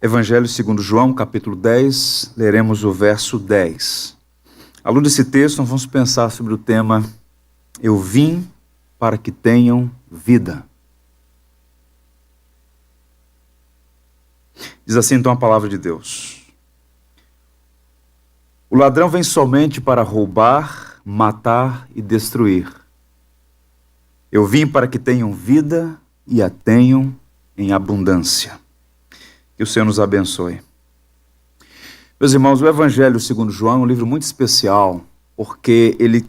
Evangelho segundo João, capítulo 10, leremos o verso 10. À luz desse texto, nós vamos pensar sobre o tema Eu vim para que tenham vida. Diz assim então a palavra de Deus. O ladrão vem somente para roubar, matar e destruir. Eu vim para que tenham vida e a tenham em abundância. Que o Senhor nos abençoe. Meus irmãos, o Evangelho segundo João é um livro muito especial, porque ele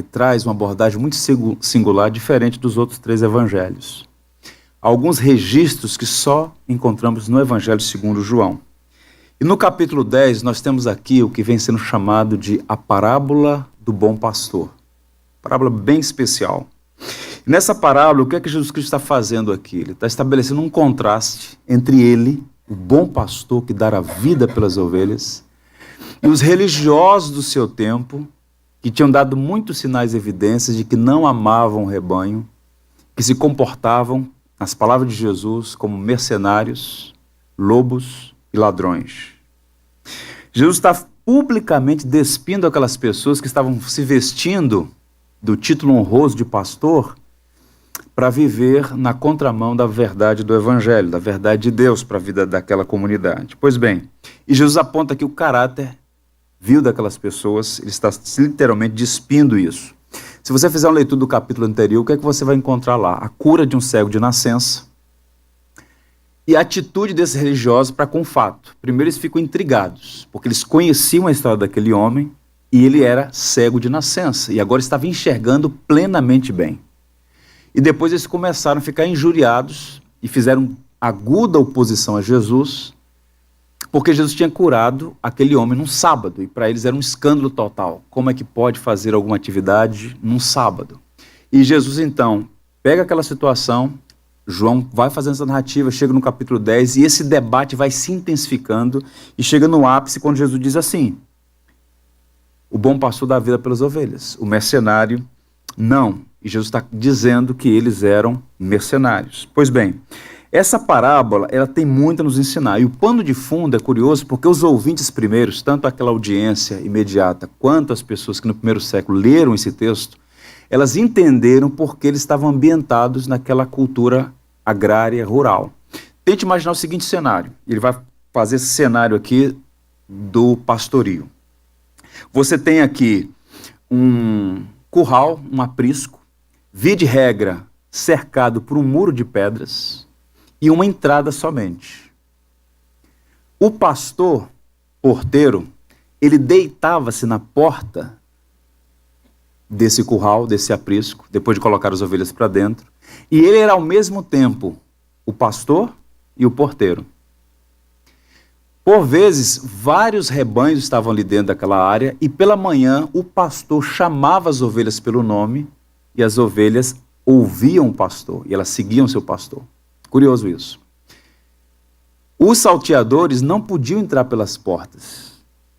traz uma abordagem muito singular, diferente dos outros três evangelhos. Alguns registros que só encontramos no Evangelho segundo João. E no capítulo 10, nós temos aqui o que vem sendo chamado de a parábola do bom pastor. Parábola bem especial. Nessa parábola, o que é que Jesus Cristo está fazendo aqui? Ele está estabelecendo um contraste entre ele, o bom pastor que dá a vida pelas ovelhas, e os religiosos do seu tempo, que tinham dado muitos sinais e evidências de que não amavam o rebanho, que se comportavam, nas palavras de Jesus, como mercenários, lobos e ladrões. Jesus está publicamente despindo aquelas pessoas que estavam se vestindo do título honroso de pastor para viver na contramão da verdade do Evangelho, da verdade de Deus para a vida daquela comunidade. Pois bem, e Jesus aponta aqui o caráter vil daquelas pessoas, ele está literalmente despindo isso. Se você fizer uma leitura do capítulo anterior, o que é que você vai encontrar lá? A cura de um cego de nascença e a atitude desses religiosos para com o fato. Primeiro eles ficam intrigados, porque eles conheciam a história daquele homem e ele era cego de nascença e agora estava enxergando plenamente bem. E depois eles começaram a ficar injuriados e fizeram aguda oposição a Jesus, porque Jesus tinha curado aquele homem num sábado, e para eles era um escândalo total. Como é que pode fazer alguma atividade num sábado? E Jesus então pega aquela situação, João vai fazendo essa narrativa, chega no capítulo 10, e esse debate vai se intensificando, e chega no ápice quando Jesus diz assim: o bom pastor dá a vida pelas ovelhas, o mercenário não. E Jesus está dizendo que eles eram mercenários. Pois bem, essa parábola ela tem muito a nos ensinar. E o pano de fundo é curioso porque os ouvintes primeiros, tanto aquela audiência imediata quanto as pessoas que no primeiro século leram esse texto, elas entenderam porque eles estavam ambientados naquela cultura agrária rural. Tente imaginar o seguinte cenário. Ele vai fazer esse cenário aqui do pastorio. Você tem aqui um curral, um aprisco, via de regra, cercado por um muro de pedras e uma entrada somente. O pastor, porteiro, ele deitava-se na porta desse curral, desse aprisco, depois de colocar as ovelhas para dentro, e ele era ao mesmo tempo o pastor e o porteiro. Por vezes, vários rebanhos estavam ali dentro daquela área, e pela manhã o pastor chamava as ovelhas pelo nome, e as ovelhas ouviam o pastor, e elas seguiam seu pastor. Curioso isso. Os salteadores não podiam entrar pelas portas,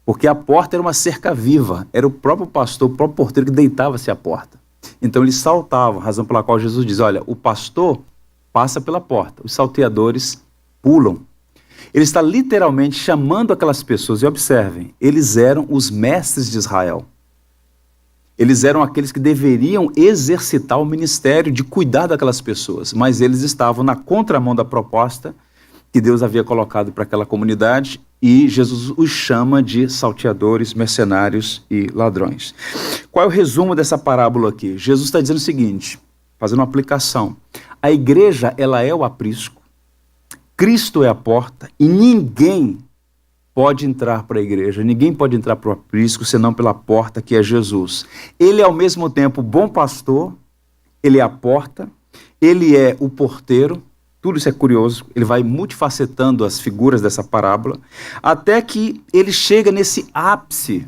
porque a porta era uma cerca viva, era o próprio pastor, o próprio porteiro que deitava-se à porta. Então eles saltavam, razão pela qual Jesus diz, olha, o pastor passa pela porta, os salteadores pulam. Ele está literalmente chamando aquelas pessoas, e observem, eles eram os mestres de Israel. Eles eram aqueles que deveriam exercitar o ministério de cuidar daquelas pessoas, mas eles estavam na contramão da proposta que Deus havia colocado para aquela comunidade, e Jesus os chama de salteadores, mercenários e ladrões. Qual é o resumo dessa parábola aqui? Jesus está dizendo o seguinte, fazendo uma aplicação. A igreja, ela é o aprisco, Cristo é a porta, e ninguém pode entrar para a igreja, ninguém pode entrar para o aprisco senão pela porta que é Jesus. Ele é ao mesmo tempo o bom pastor, ele é a porta, ele é o porteiro, tudo isso é curioso, ele vai multifacetando as figuras dessa parábola, até que ele chega nesse ápice,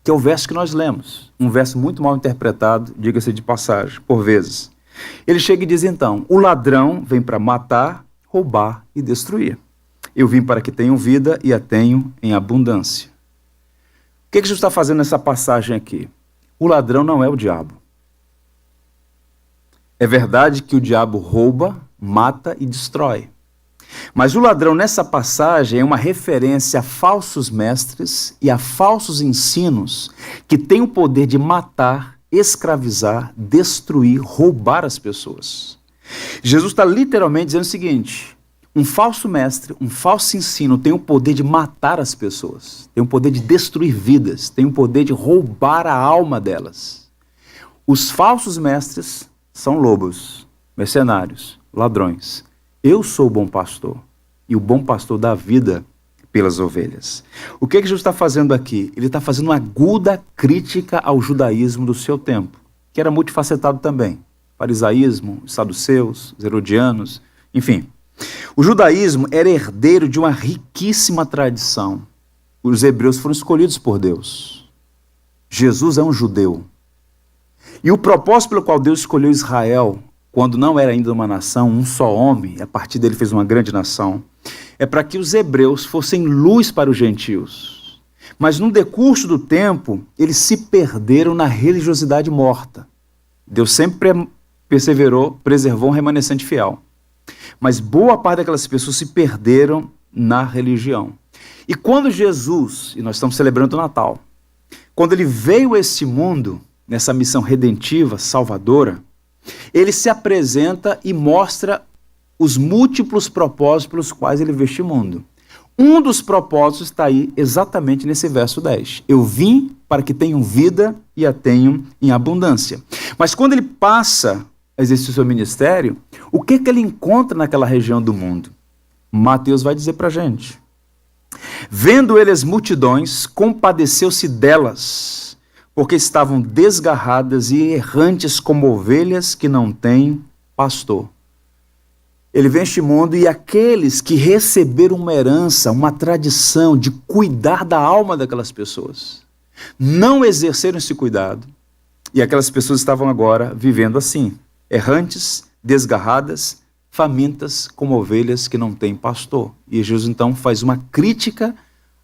que é o verso que nós lemos, um verso muito mal interpretado, diga-se de passagem, por vezes. Ele chega e diz então, o ladrão vem para matar, roubar e destruir. Eu vim para que tenham vida e a tenham em abundância. O que Jesus está fazendo nessa passagem aqui? O ladrão não é o diabo. É verdade que o diabo rouba, mata e destrói. Mas o ladrão nessa passagem é uma referência a falsos mestres e a falsos ensinos que têm o poder de matar, escravizar, destruir, roubar as pessoas. Jesus está literalmente dizendo o seguinte: um falso mestre, um falso ensino tem o poder de matar as pessoas, tem o poder de destruir vidas, tem o poder de roubar a alma delas. Os falsos mestres são lobos, mercenários, ladrões. Eu sou o bom pastor, e o bom pastor dá vida pelas ovelhas. O que Jesus está fazendo aqui? Ele está fazendo uma aguda crítica ao judaísmo do seu tempo, que era multifacetado também. Farisaísmo, os saduceus, os herodianos, enfim. O judaísmo era herdeiro de uma riquíssima tradição. Os hebreus foram escolhidos por Deus. Jesus é um judeu. E o propósito pelo qual Deus escolheu Israel, quando não era ainda uma nação, um só homem, e a partir dele fez uma grande nação, é para que os hebreus fossem luz para os gentios. Mas no decurso do tempo, eles se perderam na religiosidade morta. Deus sempre perseverou, preservou um remanescente fiel. Mas boa parte daquelas pessoas se perderam na religião. E quando Jesus, e nós estamos celebrando o Natal, quando ele veio a este mundo, nessa missão redentiva, salvadora, ele se apresenta e mostra os múltiplos propósitos pelos quais ele veio este mundo. Um dos propósitos está aí exatamente nesse verso 10. Eu vim para que tenham vida e a tenham em abundância. Mas quando ele passa a exercer o seu ministério, o que ele encontra naquela região do mundo? Mateus vai dizer para a gente. Vendo ele as multidões, compadeceu-se delas, porque estavam desgarradas e errantes como ovelhas que não têm pastor. Ele vem a este mundo e aqueles que receberam uma herança, uma tradição de cuidar da alma daquelas pessoas, não exerceram esse cuidado, e aquelas pessoas estavam agora vivendo assim, errantes, desgarradas, famintas como ovelhas que não têm pastor. E Jesus então faz uma crítica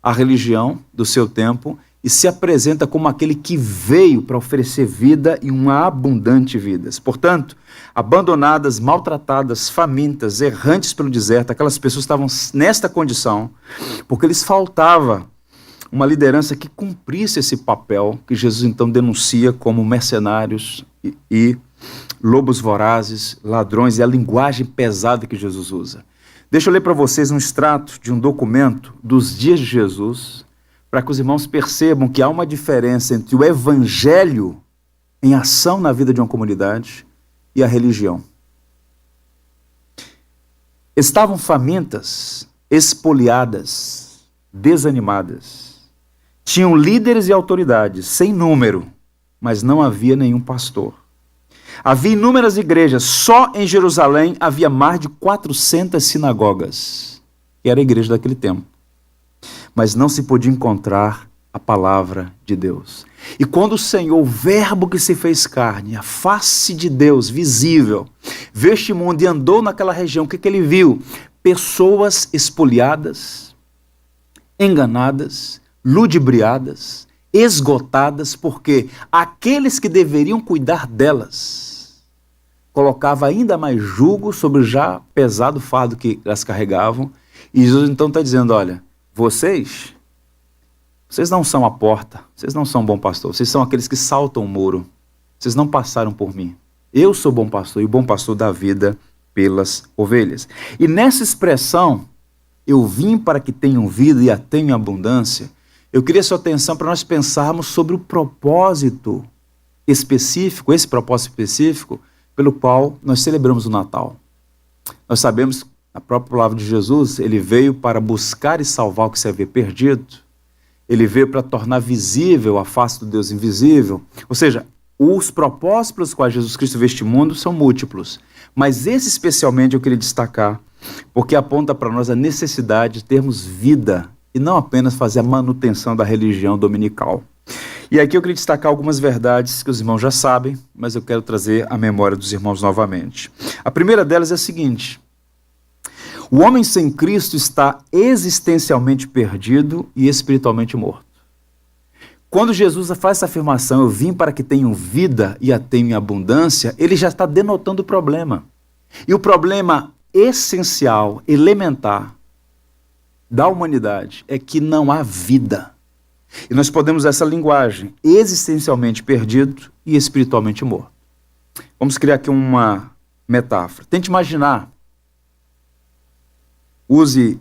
à religião do seu tempo e se apresenta como aquele que veio para oferecer vida e uma abundante vida. Portanto, abandonadas, maltratadas, famintas, errantes pelo deserto, aquelas pessoas estavam nesta condição porque lhes faltava uma liderança que cumprisse esse papel que Jesus então denuncia como mercenários e lobos vorazes, ladrões, e a linguagem pesada que Jesus usa. Deixa eu ler para vocês um extrato de um documento dos dias de Jesus, para que os irmãos percebam que há uma diferença entre o evangelho em ação na vida de uma comunidade e a religião. Estavam famintas, espoliadas, desanimadas. Tinham líderes e autoridades, sem número, mas não havia nenhum pastor. Havia inúmeras igrejas, só em Jerusalém havia mais de 400 sinagogas, que era a igreja daquele tempo. Mas não se podia encontrar a palavra de Deus. E quando o Senhor, o verbo que se fez carne, a face de Deus visível, veio este mundo e andou naquela região, o que ele viu? Pessoas espoliadas, enganadas, ludibriadas, esgotadas, porque aqueles que deveriam cuidar delas colocava ainda mais jugo sobre o já pesado fardo que elas carregavam. E Jesus então está dizendo, olha, vocês não são a porta, vocês não são bom pastor, vocês são aqueles que saltam o muro, vocês não passaram por mim. Eu sou bom pastor e o bom pastor dá vida pelas ovelhas. E nessa expressão, eu vim para que tenham vida e a tenham em abundância, eu queria sua atenção para nós pensarmos sobre o propósito específico, esse propósito específico, pelo qual nós celebramos o Natal. Nós sabemos, a própria palavra de Jesus, ele veio para buscar e salvar o que se havia perdido, ele veio para tornar visível a face do Deus invisível, ou seja, os propósitos pelos quais Jesus Cristo veio a este mundo são múltiplos, mas esse especialmente eu queria destacar, porque aponta para nós a necessidade de termos vida, e não apenas fazer a manutenção da religião dominical. E aqui eu queria destacar algumas verdades que os irmãos já sabem, mas eu quero trazer à memória dos irmãos novamente. A primeira delas é a seguinte: o homem sem Cristo está existencialmente perdido e espiritualmente morto. Quando Jesus faz essa afirmação, eu vim para que tenham vida e a tenham em abundância, ele já está denotando o problema. E o problema essencial, elementar da humanidade é que não há vida. E nós podemos usar essa linguagem, existencialmente perdido e espiritualmente morto. Vamos criar aqui uma metáfora. Tente imaginar, use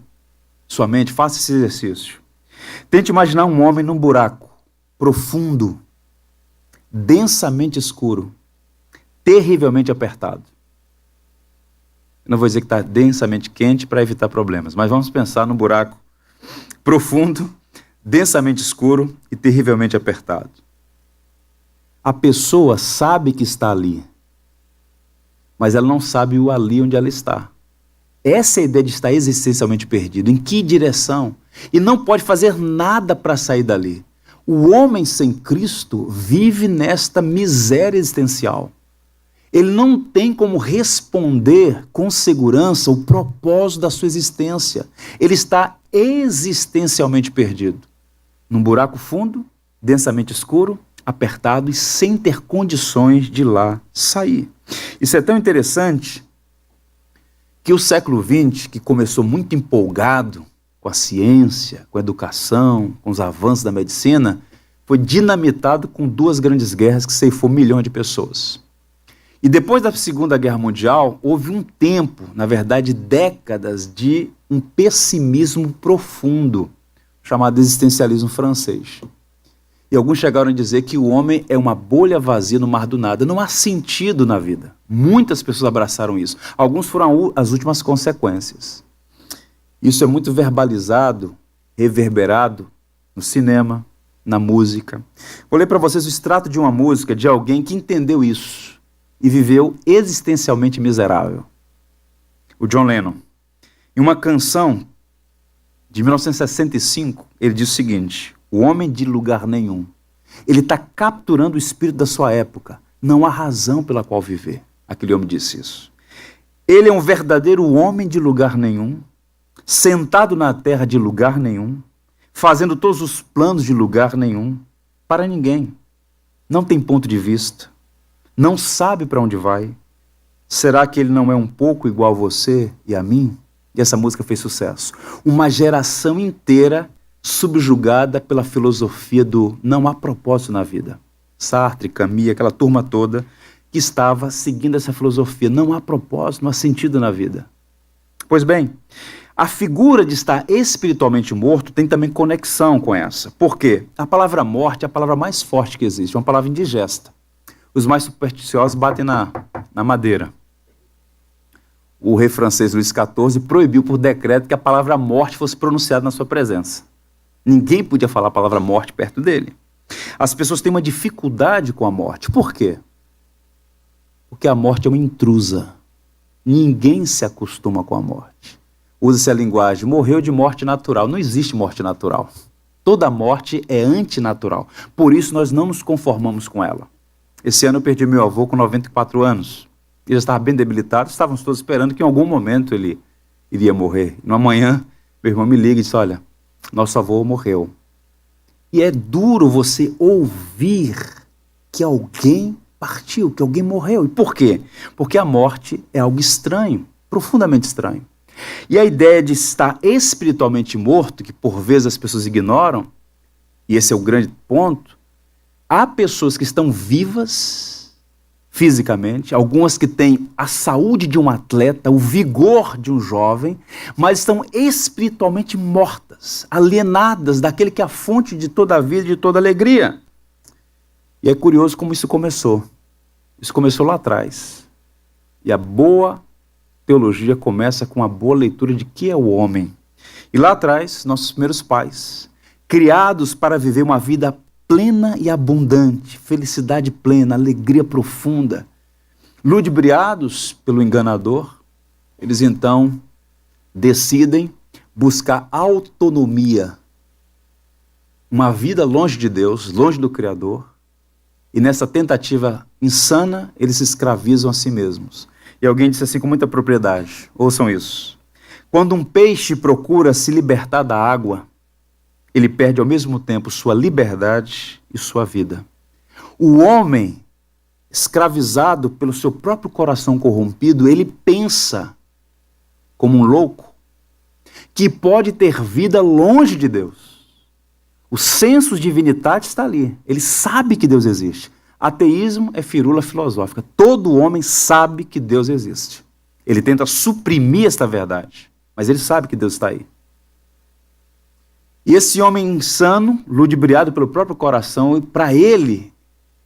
sua mente, faça esse exercício. Tente imaginar um homem num buraco profundo, densamente escuro, terrivelmente apertado. Eu não vou dizer que está densamente quente para evitar problemas, mas vamos pensar num buraco profundo, densamente escuro e terrivelmente apertado. A pessoa sabe que está ali, mas ela não sabe o ali onde ela está. Essa é a ideia de estar existencialmente perdido. Em que direção? E não pode fazer nada para sair dali. O homem sem Cristo vive nesta miséria existencial. Ele não tem como responder com segurança o propósito da sua existência. Ele está existencialmente perdido. Num buraco fundo, densamente escuro, apertado e sem ter condições de lá sair. Isso é tão interessante que o século XX, que começou muito empolgado com a ciência, com a educação, com os avanços da medicina, foi dinamitado com duas grandes guerras que ceifou milhões de pessoas. E depois da Segunda Guerra Mundial, houve um tempo, na verdade décadas, de um pessimismo profundo, chamado existencialismo francês. E alguns chegaram a dizer que o homem é uma bolha vazia no mar do nada. Não há sentido na vida. Muitas pessoas abraçaram isso. Alguns foram as últimas consequências. Isso é muito verbalizado, reverberado no cinema, na música. Vou ler para vocês o extrato de uma música de alguém que entendeu isso e viveu existencialmente miserável. O John Lennon. Em uma canção de 1965, ele diz o seguinte: o homem de lugar nenhum. Ele está capturando o espírito da sua época. Não há razão pela qual viver. Aquele homem disse isso. Ele é um verdadeiro homem de lugar nenhum, sentado na terra de lugar nenhum, fazendo todos os planos de lugar nenhum, para ninguém. Não tem ponto de vista. Não sabe para onde vai. Será que ele não é um pouco igual a você e a mim? E essa música fez sucesso. Uma geração inteira subjugada pela filosofia do não há propósito na vida. Sartre, Camus, aquela turma toda que estava seguindo essa filosofia. Não há propósito, não há sentido na vida. Pois bem, a figura de estar espiritualmente morto tem também conexão com essa. Por quê? A palavra morte é a palavra mais forte que existe, é uma palavra indigesta. Os mais supersticiosos batem na madeira. O rei francês Luís XIV proibiu por decreto que a palavra morte fosse pronunciada na sua presença. Ninguém podia falar a palavra morte perto dele. As pessoas têm uma dificuldade com a morte. Por quê? Porque a morte é uma intrusa. Ninguém se acostuma com a morte. Usa-se a linguagem, morreu de morte natural. Não existe morte natural. Toda morte é antinatural. Por isso nós não nos conformamos com ela. Esse ano eu perdi meu avô com 94 anos. Ele estava bem debilitado, estávamos todos esperando que em algum momento ele iria morrer. No amanhã, meu irmão me liga e diz: olha, nosso avô morreu. E é duro você ouvir que alguém partiu, que alguém morreu. E por quê? Porque a morte é algo estranho, profundamente estranho. E a ideia de estar espiritualmente morto, que por vezes as pessoas ignoram, e esse é o grande ponto, há pessoas que estão vivas fisicamente, algumas que têm a saúde de um atleta, o vigor de um jovem, mas estão espiritualmente mortas, alienadas daquele que é a fonte de toda a vida e de toda a alegria. E é curioso como isso começou. Isso começou lá atrás. E a boa teologia começa com a boa leitura de que é o homem. E lá atrás, nossos primeiros pais, criados para viver uma vida plena e abundante, felicidade plena, alegria profunda, ludibriados pelo enganador, eles então decidem buscar autonomia, uma vida longe de Deus, longe do Criador, e nessa tentativa insana, eles se escravizam a si mesmos. E alguém disse assim com muita propriedade, ouçam isso: quando um peixe procura se libertar da água, ele perde ao mesmo tempo sua liberdade e sua vida. O homem, escravizado pelo seu próprio coração corrompido, ele pensa como um louco, que pode ter vida longe de Deus. O sensus divinitatis está ali. Ele sabe que Deus existe. Ateísmo é firula filosófica. Todo homem sabe que Deus existe. Ele tenta suprimir esta verdade, mas ele sabe que Deus está aí. E esse homem insano, ludibriado pelo próprio coração, para ele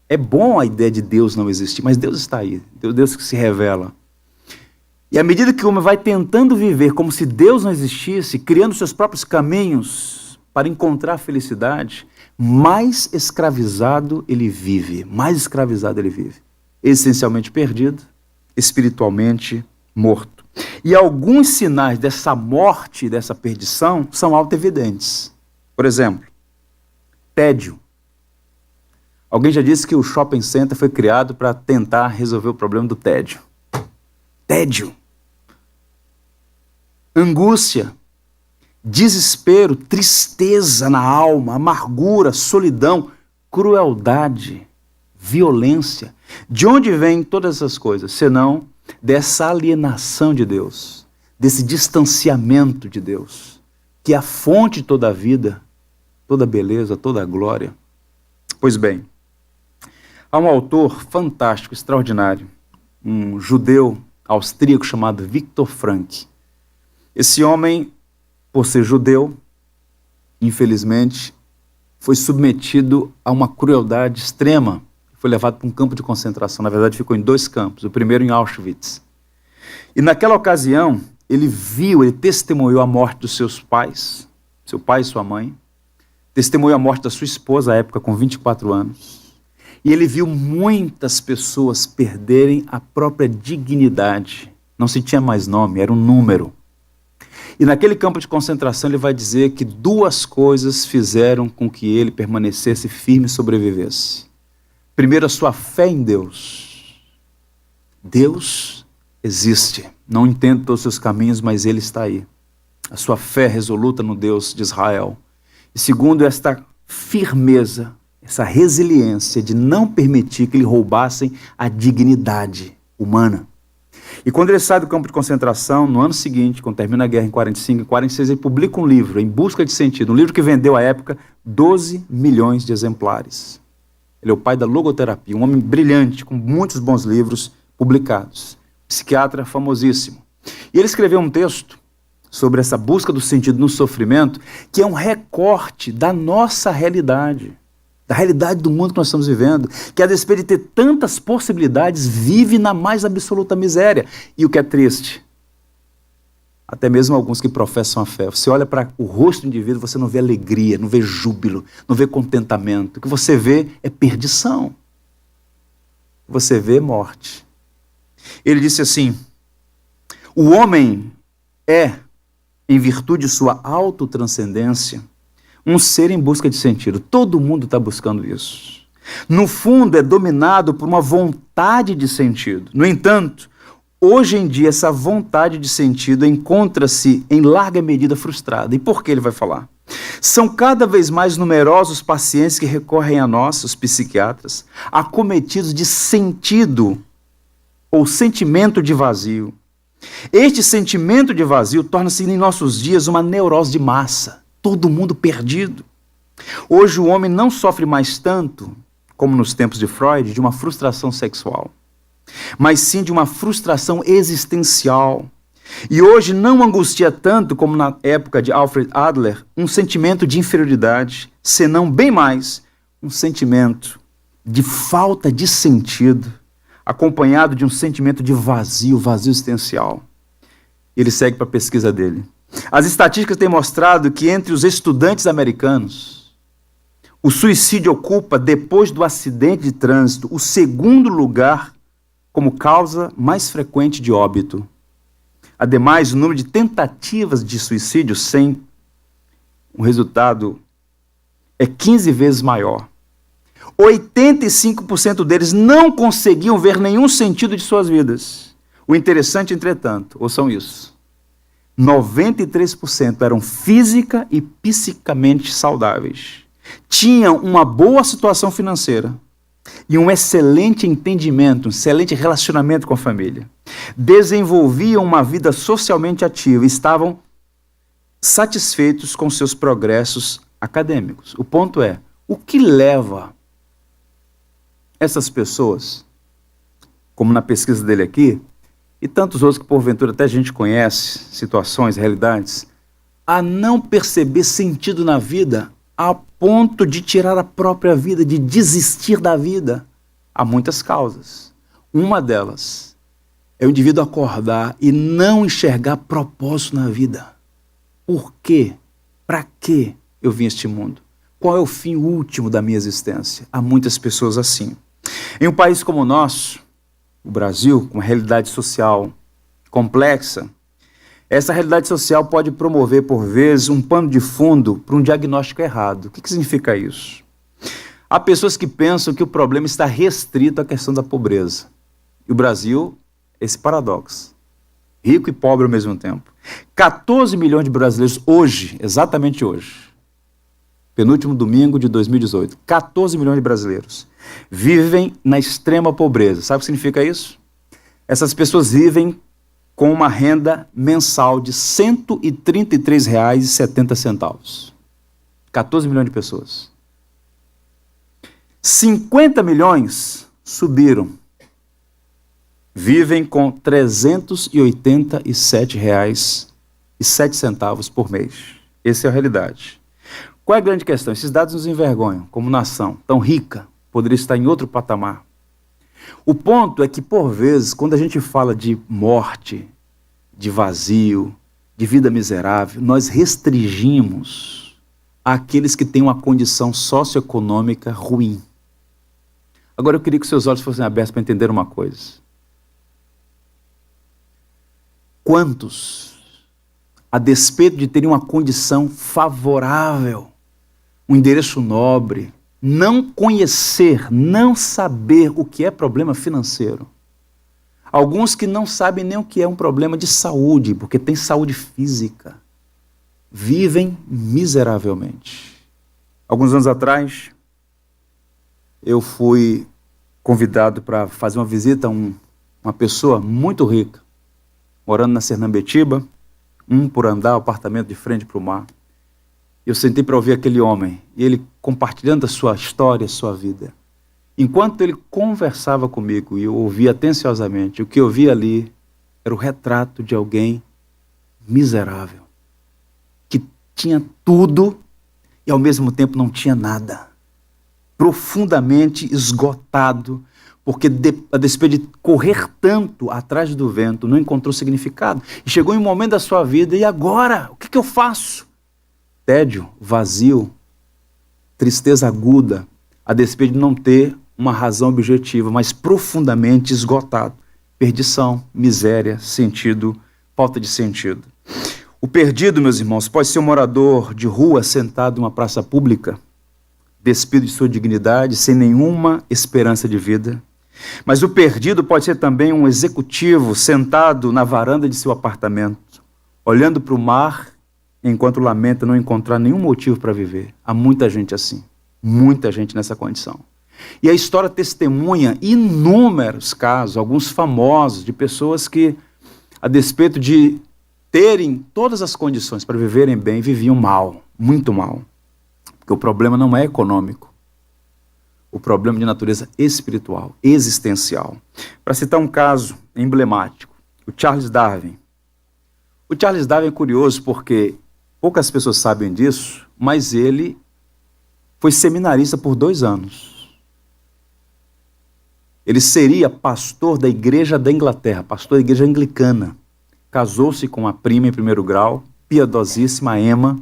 é bom a ideia de Deus não existir, mas Deus está aí, Deus que se revela. E à medida que o homem vai tentando viver como se Deus não existisse, criando seus próprios caminhos para encontrar a felicidade, mais escravizado ele vive, essencialmente perdido, espiritualmente morto. E alguns sinais dessa morte, dessa perdição, são autoevidentes. Por exemplo, tédio. Alguém já disse que o shopping center foi criado para tentar resolver o problema do tédio. Tédio. Angústia, desespero, tristeza na alma, amargura, solidão, crueldade, violência. De onde vêm todas essas coisas? Senão dessa alienação de Deus, desse distanciamento de Deus, que é a fonte de toda a vida, toda a beleza, toda a glória. Pois bem, há um autor fantástico, extraordinário, um judeu austríaco chamado Viktor Frankl. Esse homem, por ser judeu, infelizmente, foi submetido a uma crueldade extrema. Foi levado para um campo de concentração. Na verdade, ficou em 2 campos. O primeiro em Auschwitz. E naquela ocasião, ele testemunhou a morte dos seus pais, seu pai e sua mãe. Testemunhou a morte da sua esposa, à época, com 24 anos. E ele viu muitas pessoas perderem a própria dignidade. Não se tinha mais nome, era um número. E naquele campo de concentração, ele vai dizer que 2 coisas fizeram com que ele permanecesse firme e sobrevivesse. Primeiro, a sua fé em Deus. Deus existe. Não entendo todos os seus caminhos, mas Ele está aí. A sua fé resoluta no Deus de Israel. E segundo, esta firmeza, essa resiliência de não permitir que lhe roubassem a dignidade humana. E quando ele sai do campo de concentração, no ano seguinte, quando termina a guerra em 45 e 46, ele publica um livro, Em Busca de Sentido. Um livro que vendeu à época 12 milhões de exemplares. Ele é o pai da logoterapia, um homem brilhante, com muitos bons livros publicados. Psiquiatra famosíssimo. E ele escreveu um texto sobre essa busca do sentido no sofrimento, que é um recorte da nossa realidade, da realidade do mundo que nós estamos vivendo, que a despeito de ter tantas possibilidades, vive na mais absoluta miséria. E o que é triste, até mesmo alguns que professam a fé, você olha para o rosto do indivíduo, você não vê alegria, não vê júbilo, não vê contentamento. O que você vê é perdição. Você vê morte. Ele disse assim: o homem é, em virtude de sua autotranscendência, um ser em busca de sentido. Todo mundo está buscando isso. No fundo, é dominado por uma vontade de sentido. No entanto, hoje em dia, essa vontade de sentido encontra-se em larga medida frustrada. E por que ele vai falar? São cada vez mais numerosos os pacientes que recorrem a nós, os psiquiatras, acometidos de sentido ou sentimento de vazio. Este sentimento de vazio torna-se em nossos dias uma neurose de massa. Todo mundo perdido. Hoje o homem não sofre mais tanto, como nos tempos de Freud, de uma frustração sexual, mas sim de uma frustração existencial. E hoje não angustia tanto, como na época de Alfred Adler, um sentimento de inferioridade, senão bem mais um sentimento de falta de sentido, acompanhado de um sentimento de vazio existencial. Ele segue para a pesquisa dele. As estatísticas têm mostrado que entre os estudantes americanos, o suicídio ocupa, depois do acidente de trânsito, o 2º lugar como causa mais frequente de óbito. Ademais, o número de tentativas de suicídio sem o resultado é 15 vezes maior. 85% deles não conseguiam ver nenhum sentido de suas vidas. O interessante, entretanto, ouçam isso, 93% eram física e psicamente saudáveis. Tinham uma boa situação financeira. e um excelente entendimento, um excelente relacionamento com a família. Desenvolviam uma vida socialmente ativa e estavam satisfeitos com seus progressos acadêmicos. O ponto é, o que leva essas pessoas, como na pesquisa dele aqui, e tantos outros que porventura até a gente conhece, situações, realidades, a não perceber sentido na vida a ponto de tirar a própria vida, de desistir da vida? Há muitas causas. Uma delas é o indivíduo acordar e não enxergar propósito na vida. Por quê? Para que eu vim a este mundo? Qual é o fim último da minha existência? Há muitas pessoas assim. Em um país como o nosso, o Brasil, com uma realidade social complexa, essa realidade social pode promover, por vezes, um pano de fundo para um diagnóstico errado. O que significa isso? Há pessoas que pensam que o problema está restrito à questão da pobreza. E o Brasil, esse paradoxo, rico e pobre ao mesmo tempo. 14 milhões de brasileiros hoje, exatamente hoje, penúltimo domingo de 2018, 14 milhões de brasileiros vivem na extrema pobreza. Sabe o que significa isso? Essas pessoas vivem com uma renda mensal de R$ 133,70. 14 milhões de pessoas. 50 milhões subiram. Vivem com R$ 387,07 por mês. Essa é a realidade. Qual é a grande questão? Esses dados nos envergonham, como nação tão rica, poderia estar em outro patamar. O ponto é que, por vezes, quando a gente fala de morte, de vazio, de vida miserável, nós restringimos aqueles que têm uma condição socioeconômica ruim. Agora eu queria que seus olhos fossem abertos para entender uma coisa. Quantos, a despeito de terem uma condição favorável, um endereço nobre, não conhecer, não saber o que é problema financeiro? Alguns que não sabem nem o que é um problema de saúde, porque tem saúde física, vivem miseravelmente. Alguns anos atrás, eu fui convidado para fazer uma visita a uma pessoa muito rica, morando na Sernambetiba, por andar, apartamento de frente para o mar. Eu sentei para ouvir aquele homem, e ele compartilhando a sua história, a sua vida. Enquanto ele conversava comigo, e eu ouvia atenciosamente, o que eu via ali era o retrato de alguém miserável, que tinha tudo e ao mesmo tempo não tinha nada. Profundamente esgotado, porque a despeito de correr tanto atrás do vento, não encontrou significado. E chegou em um momento da sua vida, e agora? O que eu faço? Tédio, vazio, tristeza aguda, a despeito de não ter uma razão objetiva, mas profundamente esgotado. Perdição, miséria, sentido, falta de sentido. O perdido, meus irmãos, pode ser um morador de rua sentado em uma praça pública, despido de sua dignidade, sem nenhuma esperança de vida. Mas o perdido pode ser também um executivo sentado na varanda de seu apartamento, olhando para o mar, enquanto lamenta não encontrar nenhum motivo para viver. Há muita gente assim, muita gente nessa condição. E a história testemunha inúmeros casos, alguns famosos, de pessoas que, a despeito de terem todas as condições para viverem bem, viviam mal, muito mal. Porque o problema não é econômico. O problema é de natureza espiritual, existencial. Para citar um caso emblemático, o Charles Darwin. O Charles Darwin é curioso porque poucas pessoas sabem disso, mas ele foi seminarista por 2 anos. Ele seria pastor da igreja da Inglaterra, pastor da igreja anglicana. Casou-se com uma prima em primeiro grau, piedosíssima, Emma.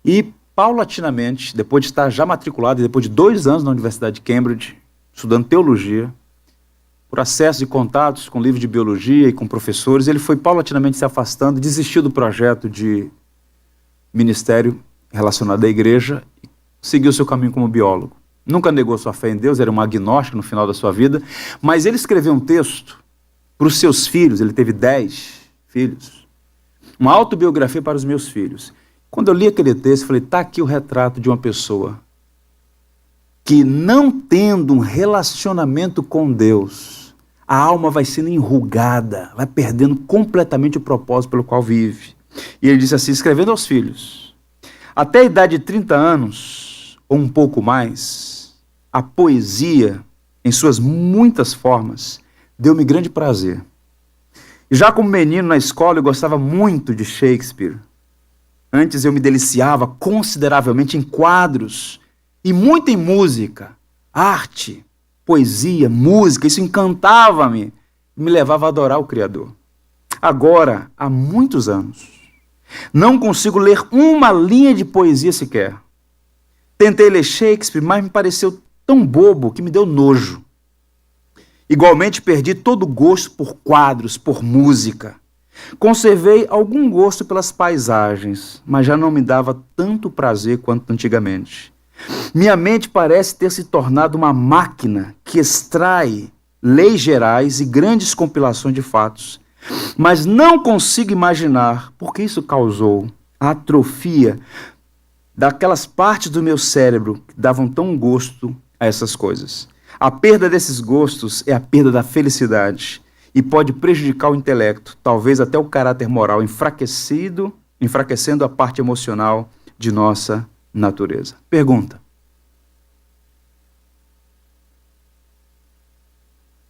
E, paulatinamente, depois de estar já matriculado, e depois de 2 anos na Universidade de Cambridge, estudando teologia, por acesso de contatos com livros de biologia e com professores, ele foi paulatinamente se afastando, desistiu do projeto de ministério relacionado à igreja e seguiu seu caminho como biólogo. Nunca negou sua fé em Deus, era um agnóstico no final da sua vida, mas ele escreveu um texto para os seus filhos, ele teve 10 filhos, uma autobiografia para os meus filhos. Quando eu li aquele texto, eu falei, está aqui o retrato de uma pessoa que não tendo um relacionamento com Deus, a alma vai sendo enrugada, vai perdendo completamente o propósito pelo qual vive. E ele disse assim, escrevendo aos filhos: até a idade de 30 anos, ou um pouco mais, a poesia, em suas muitas formas, deu-me grande prazer. E já como menino na escola, eu gostava muito de Shakespeare. Antes eu me deliciava consideravelmente em quadros e muito em música, arte, poesia, música. Isso encantava-me e me levava a adorar o Criador. Agora, há muitos anos, não consigo ler uma linha de poesia sequer. Tentei ler Shakespeare, mas me pareceu tão bobo que me deu nojo. Igualmente perdi todo o gosto por quadros, por música. Conservei algum gosto pelas paisagens, mas já não me dava tanto prazer quanto antigamente. Minha mente parece ter se tornado uma máquina que extrai leis gerais e grandes compilações de fatos, mas não consigo imaginar por que isso causou a atrofia daquelas partes do meu cérebro que davam tão gosto a essas coisas. A perda desses gostos é a perda da felicidade e pode prejudicar o intelecto, talvez até o caráter moral, enfraquecendo a parte emocional de nossa natureza. Pergunta: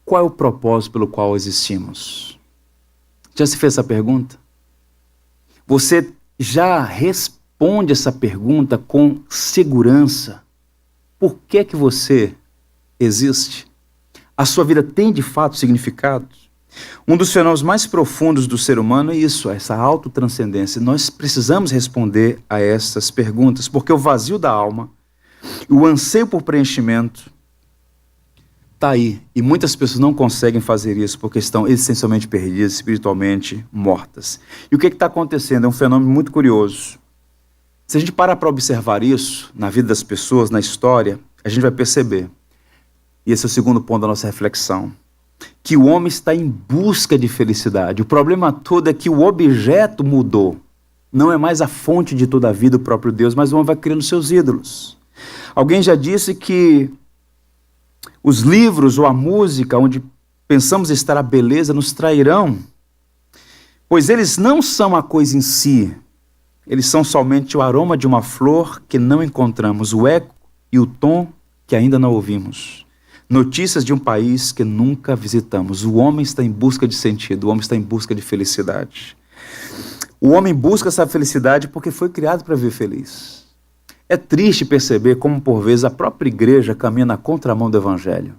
qual é o propósito pelo qual existimos? Já se fez essa pergunta? Você já responde essa pergunta com segurança? Por que é que você existe? A sua vida tem de fato significado? Um dos fenômenos mais profundos do ser humano é isso, essa autotranscendência. Nós precisamos responder a essas perguntas, porque o vazio da alma, o anseio por preenchimento, está aí. E muitas pessoas não conseguem fazer isso porque estão essencialmente perdidas, espiritualmente mortas. E o que está acontecendo? É um fenômeno muito curioso. Se a gente parar para observar isso na vida das pessoas, na história, a gente vai perceber, e esse é o segundo ponto da nossa reflexão, que o homem está em busca de felicidade. O problema todo é que o objeto mudou. Não é mais a fonte de toda a vida, o próprio Deus, mas o homem vai criando seus ídolos. Alguém já disse que os livros ou a música onde pensamos estar a beleza nos trairão, pois eles não são a coisa em si, eles são somente o aroma de uma flor que não encontramos, o eco e o tom que ainda não ouvimos. Notícias de um país que nunca visitamos. O homem está em busca de sentido, o homem está em busca de felicidade. O homem busca essa felicidade porque foi criado para viver feliz. É triste perceber como, por vezes, a própria igreja caminha na contramão do evangelho.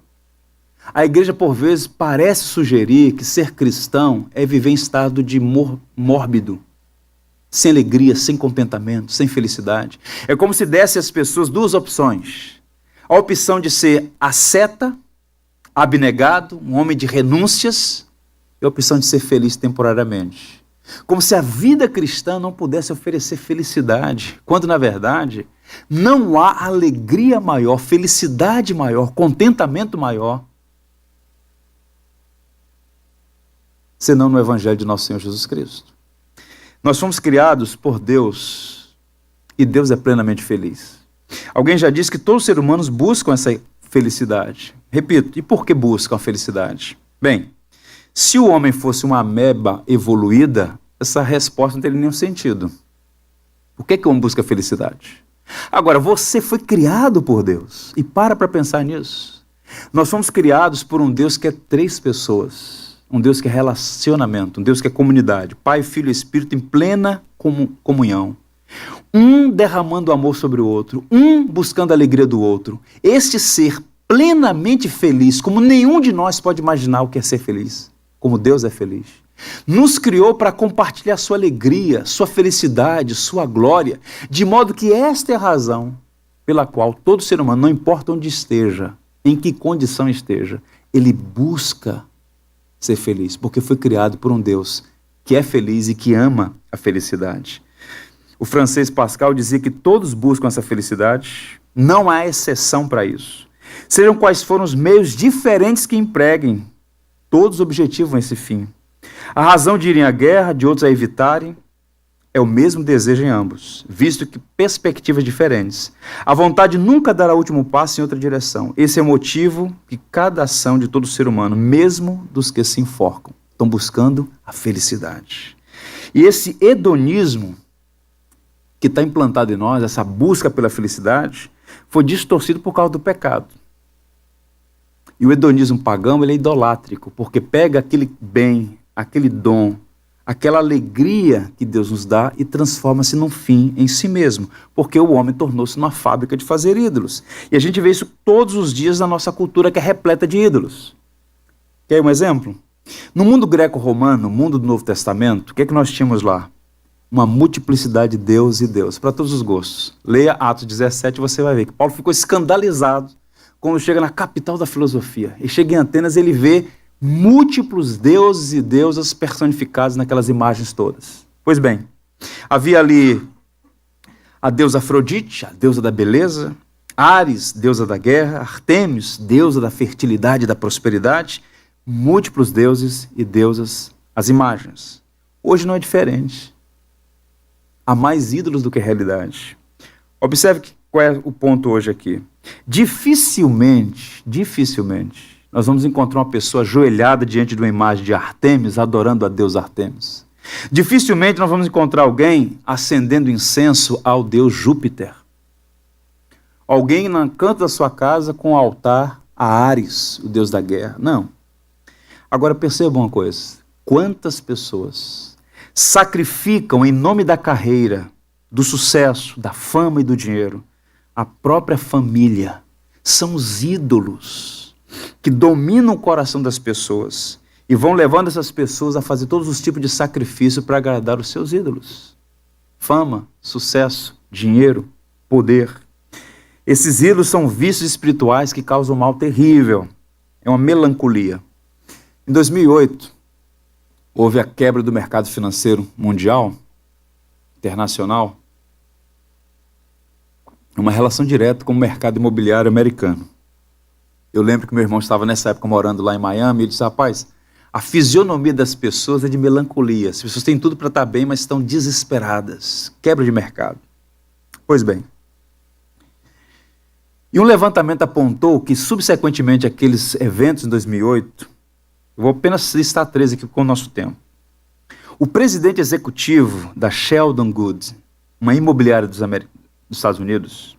A igreja, por vezes, parece sugerir que ser cristão é viver em estado de mórbido, sem alegria, sem contentamento, sem felicidade. É como se desse às pessoas duas opções. A opção de ser asceta, abnegado, um homem de renúncias, e a opção de ser feliz temporariamente. Como se a vida cristã não pudesse oferecer felicidade, quando, na verdade, não há alegria maior, felicidade maior, contentamento maior, senão no Evangelho de nosso Senhor Jesus Cristo. Nós fomos criados por Deus, e Deus é plenamente feliz. Alguém já disse que todos os seres humanos buscam essa felicidade. Repito, e por que buscam a felicidade? Bem, se o homem fosse uma ameba evoluída, essa resposta não teria nenhum sentido. Por que o homem busca a felicidade? Agora, você foi criado por Deus, e para pensar nisso. Nós fomos criados por um Deus que é três pessoas, um Deus que é relacionamento, um Deus que é comunidade, Pai, Filho e Espírito em plena comunhão. Um derramando amor sobre o outro, um buscando a alegria do outro. Este ser plenamente feliz, como nenhum de nós pode imaginar o que é ser feliz, como Deus é feliz. Nos criou para compartilhar sua alegria, sua felicidade, sua glória, de modo que esta é a razão pela qual todo ser humano, não importa onde esteja, em que condição esteja, ele busca ser feliz, porque foi criado por um Deus que é feliz e que ama a felicidade. O francês Pascal dizia que todos buscam essa felicidade, não há exceção para isso. Sejam quais forem os meios diferentes que empreguem, todos objetivam esse fim. A razão de irem à guerra, de outros a evitarem, É o mesmo desejo em ambos, visto que perspectivas diferentes. A vontade nunca dará o último passo em outra direção. Esse é o motivo que cada ação de todo ser humano, mesmo dos que se enforcam, estão buscando a felicidade. E esse hedonismo que está implantado em nós, essa busca pela felicidade, foi distorcido por causa do pecado. E o hedonismo pagão, ele é idolátrico, porque pega aquele bem, aquele dom, aquela alegria que Deus nos dá e transforma-se num fim em si mesmo, porque o homem tornou-se uma fábrica de fazer ídolos. E a gente vê isso todos os dias na nossa cultura, que é repleta de ídolos. Quer um exemplo? No mundo greco-romano, no mundo do Novo Testamento, o que é que nós tínhamos lá? Uma multiplicidade de Deus e Deus, para todos os gostos. Leia Atos 17 e você vai ver que Paulo ficou escandalizado quando chega na capital da filosofia. E chega em Atenas, ele vê múltiplos deuses e deusas personificados naquelas imagens todas. Pois bem, havia ali a deusa Afrodite, a deusa da beleza, Ares, deusa da guerra, Artemis, deusa da fertilidade e da prosperidade, múltiplos deuses e deusas, as imagens. Hoje não é diferente. Há mais ídolos do que realidade. Observe qual é o ponto hoje aqui. Dificilmente, nós vamos encontrar uma pessoa ajoelhada diante de uma imagem de Artemis, adorando a Deus Artemis. Dificilmente nós vamos encontrar alguém acendendo incenso ao Deus Júpiter. Alguém no canto da sua casa com um altar a Ares, o Deus da guerra. Não. Agora perceba uma coisa. Quantas pessoas sacrificam em nome da carreira, do sucesso, da fama e do dinheiro, a própria família? São os ídolos que dominam o coração das pessoas e vão levando essas pessoas a fazer todos os tipos de sacrifício para agradar os seus ídolos. Fama, sucesso, dinheiro, poder. Esses ídolos são vícios espirituais que causam um mal terrível. É uma melancolia. Em 2008, houve a quebra do mercado financeiro mundial, internacional, uma relação direta com o mercado imobiliário americano. Eu lembro que meu irmão estava nessa época morando lá em Miami e ele disse: rapaz, a fisionomia das pessoas é de melancolia. As pessoas têm tudo para estar bem, mas estão desesperadas. Quebra de mercado. Pois bem. E um levantamento apontou que, subsequentemente àqueles eventos em 2008, eu vou apenas listar 13 aqui com o nosso tempo. O presidente executivo da Sheldon Goods, uma imobiliária dos Estados Unidos,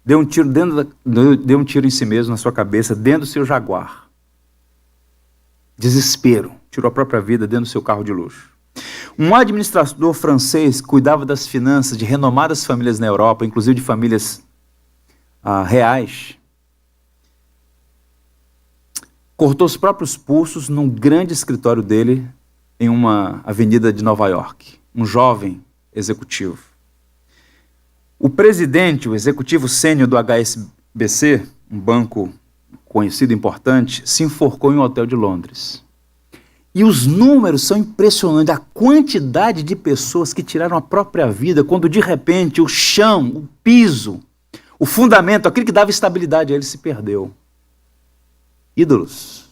deu um tiro em si mesmo, na sua cabeça, dentro do seu Jaguar. Desespero. Tirou a própria vida dentro do seu carro de luxo. Um administrador francês cuidava das finanças de renomadas famílias na Europa, inclusive de famílias reais, cortou os próprios pulsos num grande escritório dele em uma avenida de Nova York. Um jovem executivo. O presidente, o executivo sênior do HSBC, um banco conhecido e importante, se enforcou em um hotel de Londres. E os números são impressionantes, a quantidade de pessoas que tiraram a própria vida quando de repente o chão, o piso, o fundamento, aquilo que dava estabilidade a ele se perdeu. Ídolos.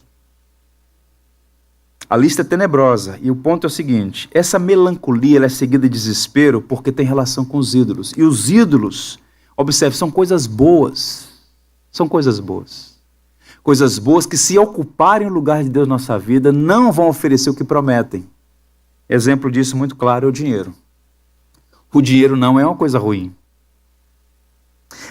A lista é tenebrosa e o ponto é o seguinte: essa melancolia ela é seguida de desespero porque tem relação com os ídolos. E os ídolos, observe, são coisas boas. São coisas boas. Coisas boas que, se ocuparem o lugar de Deus na nossa vida, não vão oferecer o que prometem. Exemplo disso muito claro é o dinheiro. O dinheiro não é uma coisa ruim,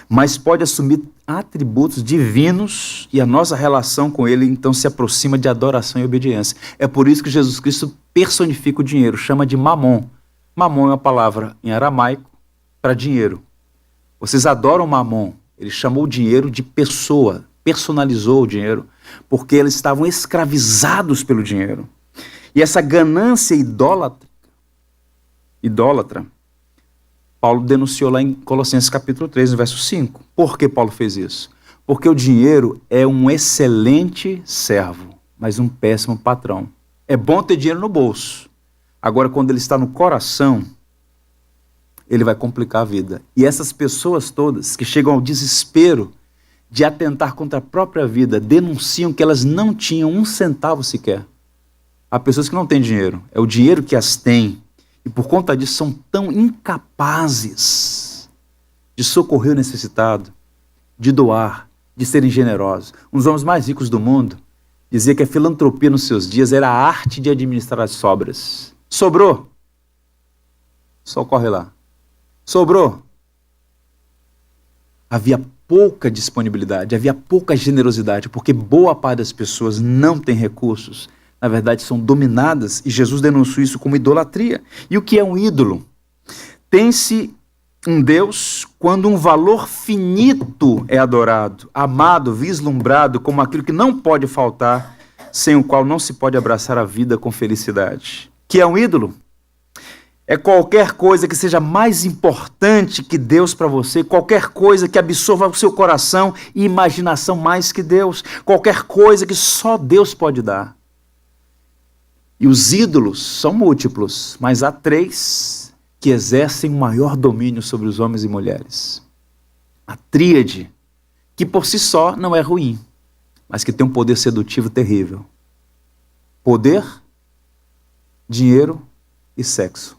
mas pode assumir atributos divinos e a nossa relação com ele então se aproxima de adoração e obediência. É por isso que Jesus Cristo personifica o dinheiro, chama de mamon. Mamon é uma palavra em aramaico para dinheiro. Vocês adoram mamon. Ele chamou o dinheiro de pessoa, personalizou o dinheiro, porque eles estavam escravizados pelo dinheiro. E essa ganância idólatra, Paulo denunciou lá em Colossenses capítulo 3, no verso 5. Por que Paulo fez isso? Porque o dinheiro é um excelente servo, mas um péssimo patrão. É bom ter dinheiro no bolso. Agora, quando ele está no coração, ele vai complicar a vida. E essas pessoas todas que chegam ao desespero de atentar contra a própria vida, denunciam que elas não tinham um centavo sequer. Há pessoas que não têm dinheiro. É o dinheiro que as tem. e por conta disso são tão incapazes de socorrer o necessitado, de doar, de serem generosos. Um dos homens mais ricos do mundo dizia que a filantropia nos seus dias era a arte de administrar as sobras. Sobrou? Socorre lá. Sobrou? Havia pouca disponibilidade, havia pouca generosidade, porque boa parte das pessoas não tem recursos. Na verdade, são dominadas, e Jesus denunciou isso como idolatria. E o que é um ídolo? Tem-se um Deus quando um valor finito é adorado, amado, vislumbrado como aquilo que não pode faltar, sem o qual não se pode abraçar a vida com felicidade. Que é um ídolo? É qualquer coisa que seja mais importante que Deus para você, qualquer coisa que absorva o seu coração e imaginação mais que Deus, qualquer coisa que só Deus pode dar. E os ídolos são múltiplos, mas há 3 que exercem o maior domínio sobre os homens e mulheres. A tríade, que por si só não é ruim, mas que tem um poder sedutivo terrível. Poder, dinheiro e sexo.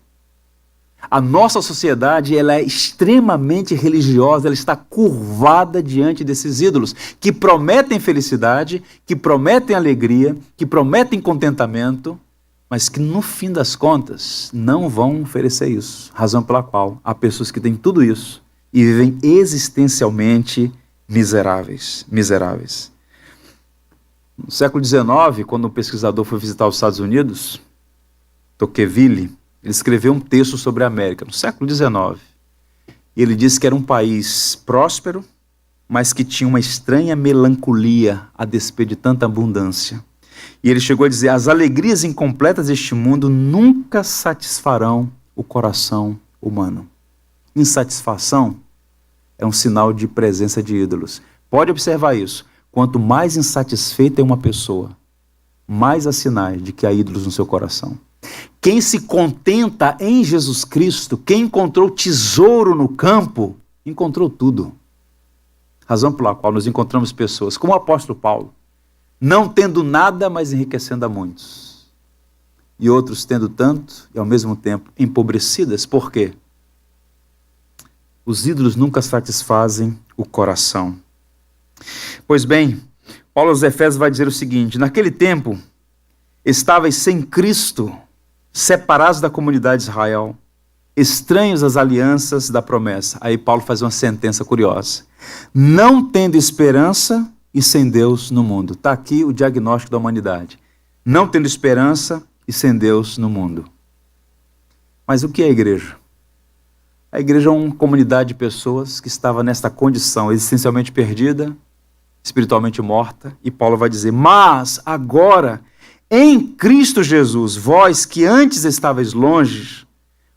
A nossa sociedade, ela é extremamente religiosa, ela está curvada diante desses ídolos, que prometem felicidade, que prometem alegria, que prometem contentamento, mas que no fim das contas não vão oferecer isso. Razão pela qual há pessoas que têm tudo isso e vivem existencialmente miseráveis. No século XIX, quando um pesquisador foi visitar os Estados Unidos, Tocqueville, ele escreveu um texto sobre a América, no século XIX. E ele disse que era um país próspero, mas que tinha uma estranha melancolia a despeito de tanta abundância. E ele chegou a dizer: as alegrias incompletas deste mundo nunca satisfarão o coração humano. Insatisfação é um sinal de presença de ídolos. Pode observar isso. Quanto mais insatisfeita é uma pessoa, mais há sinais de que há ídolos no seu coração. Quem se contenta em Jesus Cristo, quem encontrou tesouro no campo, encontrou tudo. Razão pela qual nós encontramos pessoas como o apóstolo Paulo, não tendo nada, mas enriquecendo a muitos. E outros tendo tanto e ao mesmo tempo empobrecidas. Por quê? Os ídolos nunca satisfazem o coração. Pois bem, Paulo aos Efésios vai dizer o seguinte: naquele tempo, estáveis sem Cristo, separados da comunidade de Israel, estranhos às alianças da promessa. Aí Paulo faz uma sentença curiosa: não tendo esperança e sem Deus no mundo. Está aqui o diagnóstico da humanidade. Não tendo esperança e sem Deus no mundo. Mas o que é a igreja? A igreja é uma comunidade de pessoas que estava nesta condição existencialmente perdida, espiritualmente morta, e Paulo vai dizer: mas agora, em Cristo Jesus, vós que antes estáveis longe,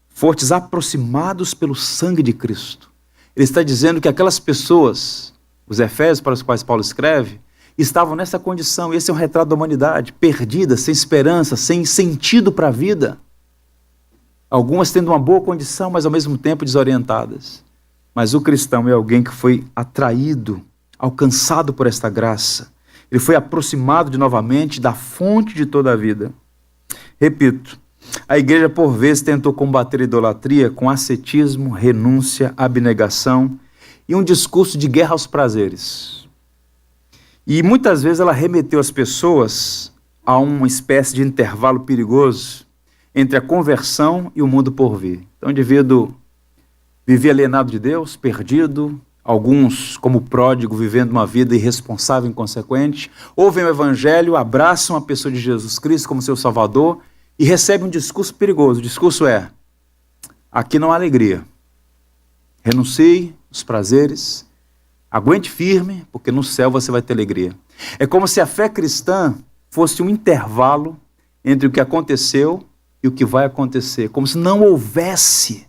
fostes aproximados pelo sangue de Cristo. Ele está dizendo que aquelas pessoas, os Efésios para os quais Paulo escreve, estavam nessa condição. Esse é um retrato da humanidade, perdida, sem esperança, sem sentido para a vida. Algumas tendo uma boa condição, mas ao mesmo tempo desorientadas. Mas o cristão é alguém que foi atraído, alcançado por esta graça. Ele foi aproximado de novamente da fonte de toda a vida. Repito, a igreja por vezes tentou combater a idolatria com ascetismo, renúncia, abnegação e um discurso de guerra aos prazeres. E muitas vezes ela remeteu as pessoas a uma espécie de intervalo perigoso entre a conversão e o mundo por vir. Então o indivíduo vivia alienado de Deus, perdido, alguns, como o pródigo, vivendo uma vida irresponsável e inconsequente, ouvem o evangelho, abraçam a pessoa de Jesus Cristo como seu Salvador e recebem um discurso perigoso. O discurso é: aqui não há alegria. Renuncie os prazeres, aguente firme, porque no céu você vai ter alegria. É como se a fé cristã fosse um intervalo entre o que aconteceu e o que vai acontecer, como se não houvesse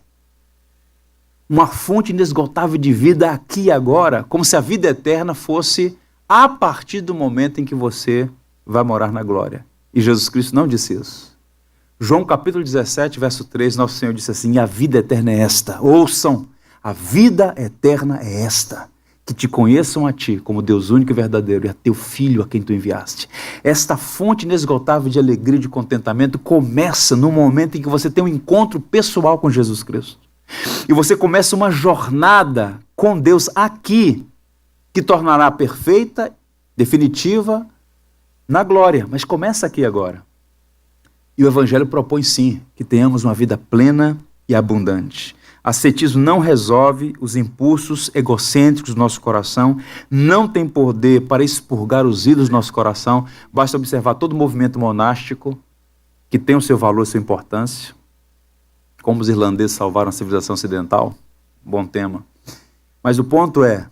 uma fonte inesgotável de vida aqui e agora, como se a vida eterna fosse a partir do momento em que você vai morar na glória. E Jesus Cristo não disse isso. João capítulo 17, verso 3, nosso Senhor disse assim: a vida eterna é esta. Ouçam, a vida eterna é esta, que te conheçam a ti como Deus único e verdadeiro e a teu Filho a quem tu enviaste. Esta fonte inesgotável de alegria e de contentamento começa no momento em que você tem um encontro pessoal com Jesus Cristo. E você começa uma jornada com Deus aqui, que tornará perfeita, definitiva, na glória. Mas começa aqui agora. E o Evangelho propõe sim que tenhamos uma vida plena e abundante. Ascetismo não resolve os impulsos egocêntricos do nosso coração, não tem poder para expurgar os ídolos do nosso coração. Basta observar todo o movimento monástico, que tem o seu valor e sua importância. Como os irlandeses salvaram a civilização ocidental. Bom tema. Mas o ponto é,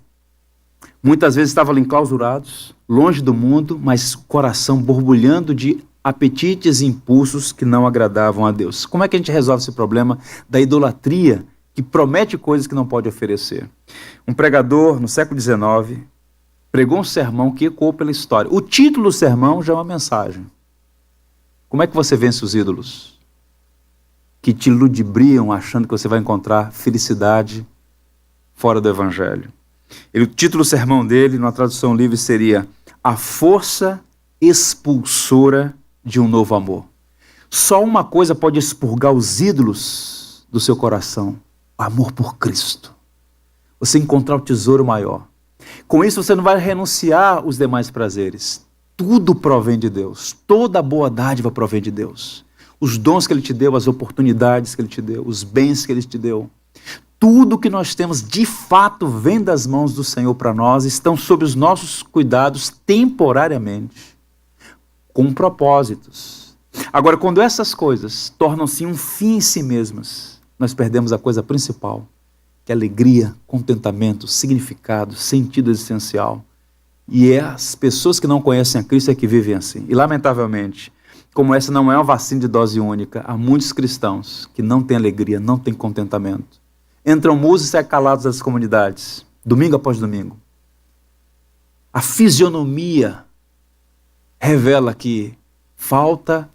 muitas vezes estavam ali enclausurados, longe do mundo, mas coração borbulhando de apetites e impulsos que não agradavam a Deus. Como é que a gente resolve esse problema da idolatria que promete coisas que não pode oferecer? Um pregador, no século XIX, pregou um sermão que ecoou pela história. O título do sermão já é uma mensagem. Como é que você vence os ídolos que te ludibriam achando que você vai encontrar felicidade fora do Evangelho? O título do sermão dele, numa tradução livre, seria A Força Expulsora de um Novo Amor. Só uma coisa pode expurgar os ídolos do seu coração: o amor por Cristo. Você encontrar o tesouro maior. Com isso você não vai renunciar aos demais prazeres. Tudo provém de Deus. Toda boa dádiva provém de Deus. Os dons que Ele te deu, as oportunidades que Ele te deu, os bens que Ele te deu. Tudo que nós temos de fato vem das mãos do Senhor para nós, estão sob os nossos cuidados temporariamente, com propósitos. Agora, quando essas coisas tornam-se um fim em si mesmas, nós perdemos a coisa principal, que é alegria, contentamento, significado, sentido existencial. E é as pessoas que não conhecem a Cristo é que vivem assim. E, lamentavelmente, como essa não é uma vacina de dose única, há muitos cristãos que não têm alegria, não têm contentamento. Entram mudos e saem calados das comunidades, domingo após domingo. A fisionomia revela que falta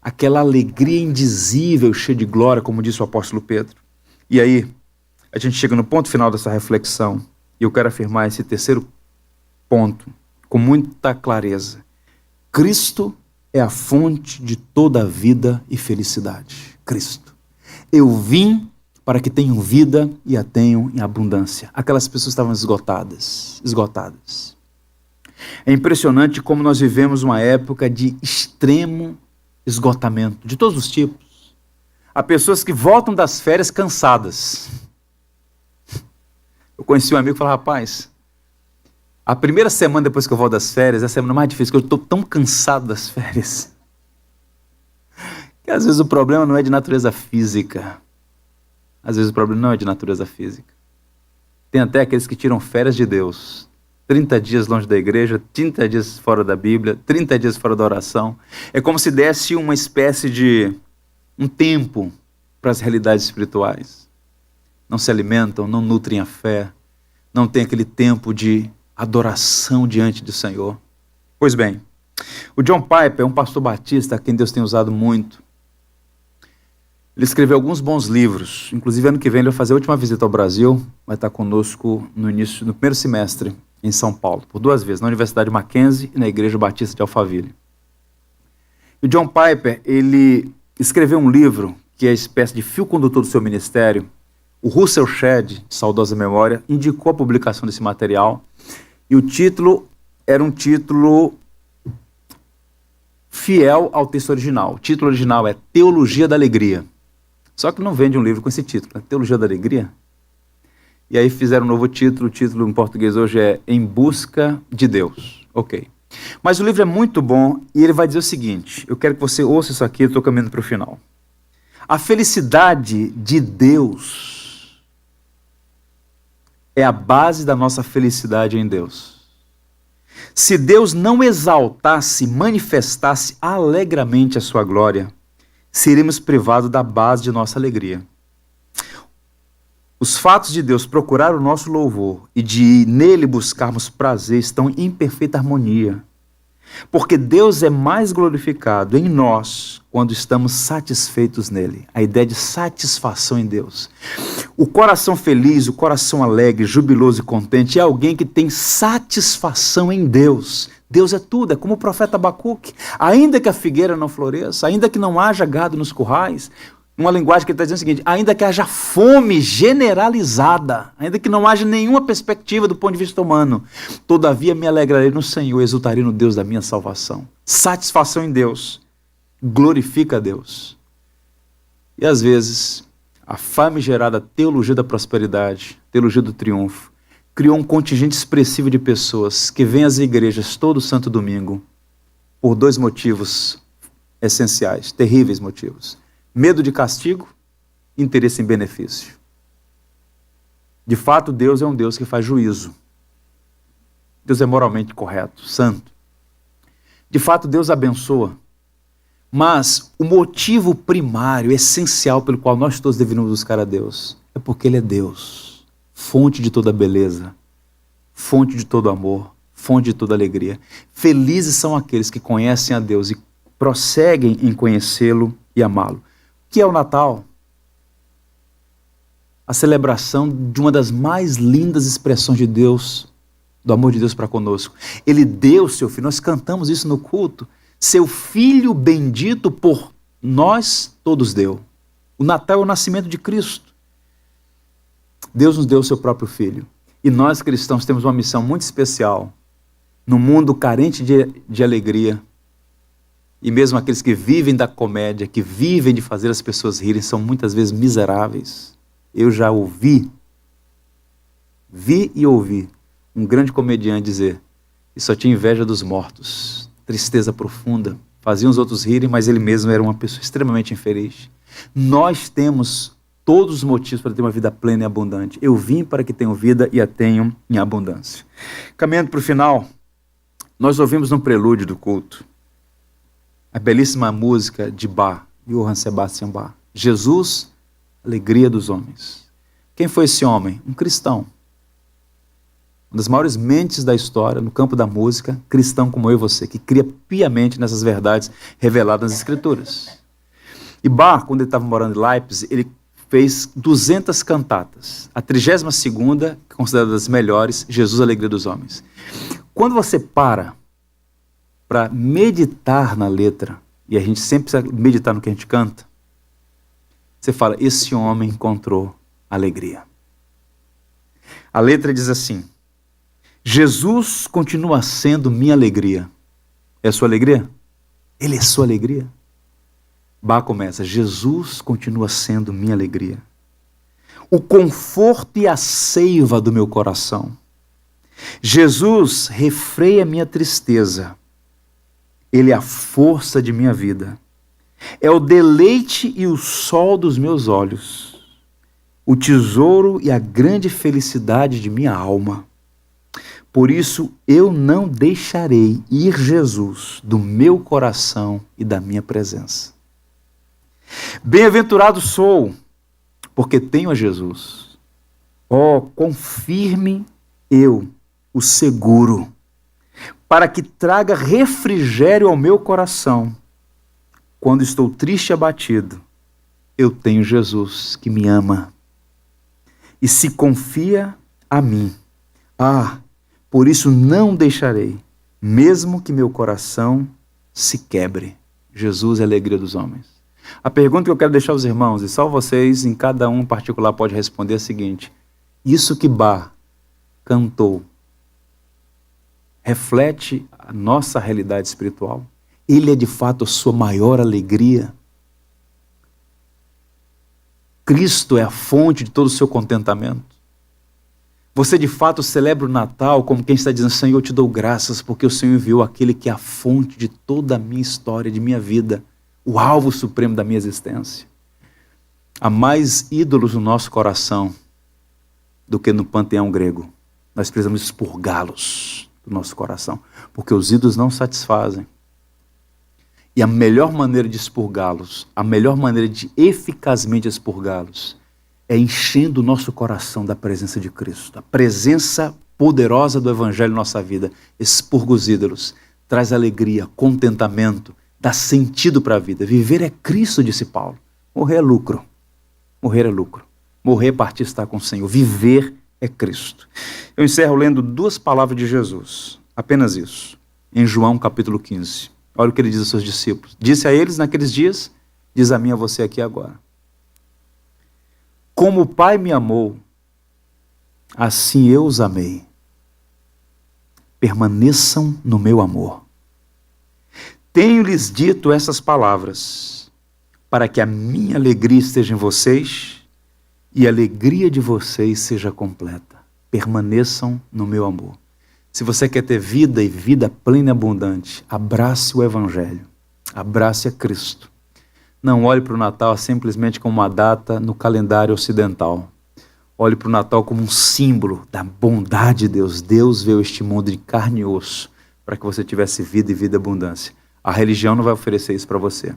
aquela alegria indizível, cheia de glória, como disse o apóstolo Pedro. E aí, a gente chega no ponto final dessa reflexão, e eu quero afirmar esse terceiro ponto com muita clareza. Cristo é a fonte de toda a vida e felicidade. Cristo. Eu vim para que tenham vida e a tenham em abundância. Aquelas pessoas estavam esgotadas. É impressionante como nós vivemos uma época de extremo esgotamento, de todos os tipos. Há pessoas que voltam das férias cansadas. Eu conheci um amigo que falou: rapaz, a primeira semana depois que eu volto das férias é a semana mais difícil, porque eu estou tão cansado das férias. Que às vezes o problema não é de natureza física. Às vezes o problema não é de natureza física. Tem até aqueles que tiram férias de Deus. 30 dias longe da igreja, 30 dias fora da Bíblia, 30 dias fora da oração. É como se desse uma espécie de um tempo para as realidades espirituais. Não se alimentam, não nutrem a fé, não tem aquele tempo de adoração diante do Senhor. Pois bem, o John Piper é um pastor batista a quem Deus tem usado muito. Ele escreveu alguns bons livros, inclusive ano que vem ele vai fazer a última visita ao Brasil, vai estar conosco no primeiro semestre em São Paulo, por 2 vezes, na Universidade Mackenzie e na Igreja Batista de Alphaville. E o John Piper, ele escreveu um livro que é a espécie de fio condutor do seu ministério. O Russell Shedd, de saudosa memória, indicou a publicação desse material, e o título era um título fiel ao texto original. O título original é Teologia da Alegria. Só que não vende um livro com esse título, né? Teologia da Alegria. E aí fizeram um novo título, o título em português hoje é Em Busca de Deus. Ok. Mas o livro é muito bom e ele vai dizer o seguinte, eu quero que você ouça isso aqui, eu estou caminhando para o final. A felicidade de Deus é a base da nossa felicidade em Deus. Se Deus não exaltasse, manifestasse alegremente a sua glória, seremos privados da base de nossa alegria. Os fatos de Deus procurar o nosso louvor e de nele buscarmos prazer estão em perfeita harmonia. Porque Deus é mais glorificado em nós quando estamos satisfeitos nele. A ideia de satisfação em Deus. O coração feliz, o coração alegre, jubiloso e contente é alguém que tem satisfação em Deus. Deus é tudo, é como o profeta Abacuque. Ainda que a figueira não floresça, ainda que não haja gado nos currais, uma linguagem que ele está dizendo o seguinte: ainda que haja fome generalizada, ainda que não haja nenhuma perspectiva do ponto de vista humano, todavia me alegrarei no Senhor, exultarei no Deus da minha salvação. Satisfação em Deus, glorifica a Deus. E às vezes, a famigerada teologia da prosperidade, teologia do triunfo, criou um contingente expressivo de pessoas que vêm às igrejas todo santo domingo por dois motivos essenciais, terríveis motivos. Medo de castigo, interesse em benefício. De fato, Deus é um Deus que faz juízo. Deus é moralmente correto, santo. De fato, Deus abençoa. Mas o motivo primário, essencial pelo qual nós todos devemos buscar a Deus é porque Ele é Deus, fonte de toda beleza, fonte de todo amor, fonte de toda alegria. Felizes são aqueles que conhecem a Deus e prosseguem em conhecê-lo e amá-lo. O que é o Natal? A celebração de uma das mais lindas expressões de Deus, do amor de Deus para conosco. Ele deu seu filho, nós cantamos isso no culto, seu filho bendito por nós todos deu. O Natal é o nascimento de Cristo. Deus nos deu o seu próprio filho. E nós cristãos temos uma missão muito especial. No mundo carente de alegria, e mesmo aqueles que vivem da comédia, que vivem de fazer as pessoas rirem, são muitas vezes miseráveis. Eu já vi e ouvi um grande comediante dizer que só tinha inveja dos mortos, tristeza profunda, fazia os outros rirem, mas ele mesmo era uma pessoa extremamente infeliz. Nós temos todos os motivos para ter uma vida plena e abundante. Eu vim para que tenham vida e a tenham em abundância. Caminhando para o final, nós ouvimos no prelúdio do culto a belíssima música de Bach, Johann Sebastian Bach. Jesus, alegria dos homens. Quem foi esse homem? Um cristão. Uma das maiores mentes da história, no campo da música, cristão como eu e você, que cria piamente nessas verdades reveladas nas Escrituras. E Bach, quando ele estava morando em Leipzig, ele fez 200 cantatas. A 32ª, considerada das melhores, Jesus, alegria dos homens. Quando você para meditar na letra, e a gente sempre precisa meditar no que a gente canta, você fala, esse homem encontrou alegria. A letra diz assim: Jesus continua sendo minha alegria. É a sua alegria? Ele é sua alegria? Bach começa, Jesus continua sendo minha alegria. O conforto e a seiva do meu coração. Jesus refreia minha tristeza. Ele é a força de minha vida. É o deleite e o sol dos meus olhos. O tesouro e a grande felicidade de minha alma. Por isso eu não deixarei ir Jesus do meu coração e da minha presença. Bem-aventurado sou, porque tenho a Jesus. Oh, quão firme eu o seguro, para que traga refrigério ao meu coração. Quando estou triste e abatido, eu tenho Jesus que me ama e se confia a mim. Por isso não deixarei, mesmo que meu coração se quebre. Jesus é a alegria dos homens. A pergunta que eu quero deixar aos irmãos, e só vocês, em cada um em particular, pode responder é a seguinte: isso que Bach cantou reflete a nossa realidade espiritual? Ele é de fato a sua maior alegria? Cristo é a fonte de todo o seu contentamento? Você de fato celebra o Natal como quem está dizendo, Senhor, eu te dou graças porque o Senhor enviou aquele que é a fonte de toda a minha história, de minha vida, o alvo supremo da minha existência? Há mais ídolos no nosso coração do que no panteão grego. Nós precisamos expurgá-los do nosso coração, porque os ídolos não satisfazem. E a melhor maneira de expurgá-los, a melhor maneira de eficazmente expurgá-los, é enchendo o nosso coração da presença de Cristo. A presença poderosa do Evangelho em nossa vida expurga os ídolos, traz alegria, contentamento, dá sentido para a vida. Viver é Cristo, disse Paulo. Morrer é lucro. Morrer é lucro. Morrer, partir, estar com o Senhor. Viver é Cristo. Eu encerro lendo 2 palavras de Jesus, apenas isso, em João capítulo 15. Olha o que ele diz aos seus discípulos. Disse a eles naqueles dias, diz a mim e a você aqui agora. Como o Pai me amou, assim eu os amei. Permaneçam no meu amor. Tenho-lhes dito essas palavras, para que a minha alegria esteja em vocês e a alegria de vocês seja completa. Permaneçam no meu amor. Se você quer ter vida e vida plena e abundante, abrace o Evangelho, abrace a Cristo. Não olhe para o Natal simplesmente como uma data no calendário ocidental. Olhe para o Natal como um símbolo da bondade de Deus. Deus veio a este mundo de carne e osso para que você tivesse vida e vida e abundância. A religião não vai oferecer isso para você.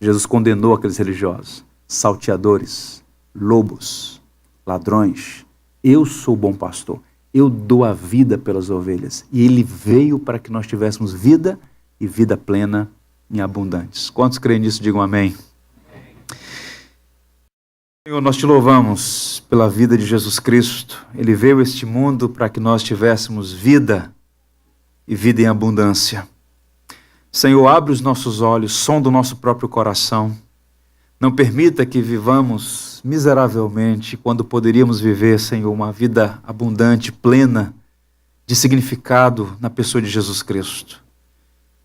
Jesus condenou aqueles religiosos, salteadores, lobos, ladrões. Eu sou o bom pastor. Eu dou a vida pelas ovelhas. E Ele veio para que nós tivéssemos vida e vida plena e abundantes. Quantos creem nisso, digam amém. Senhor, nós te louvamos pela vida de Jesus Cristo. Ele veio a este mundo para que nós tivéssemos vida e vida em abundância. Senhor, abre os nossos olhos, sonda o nosso próprio coração. Não permita que vivamos miseravelmente quando poderíamos viver, Senhor, uma vida abundante, plena, de significado na pessoa de Jesus Cristo.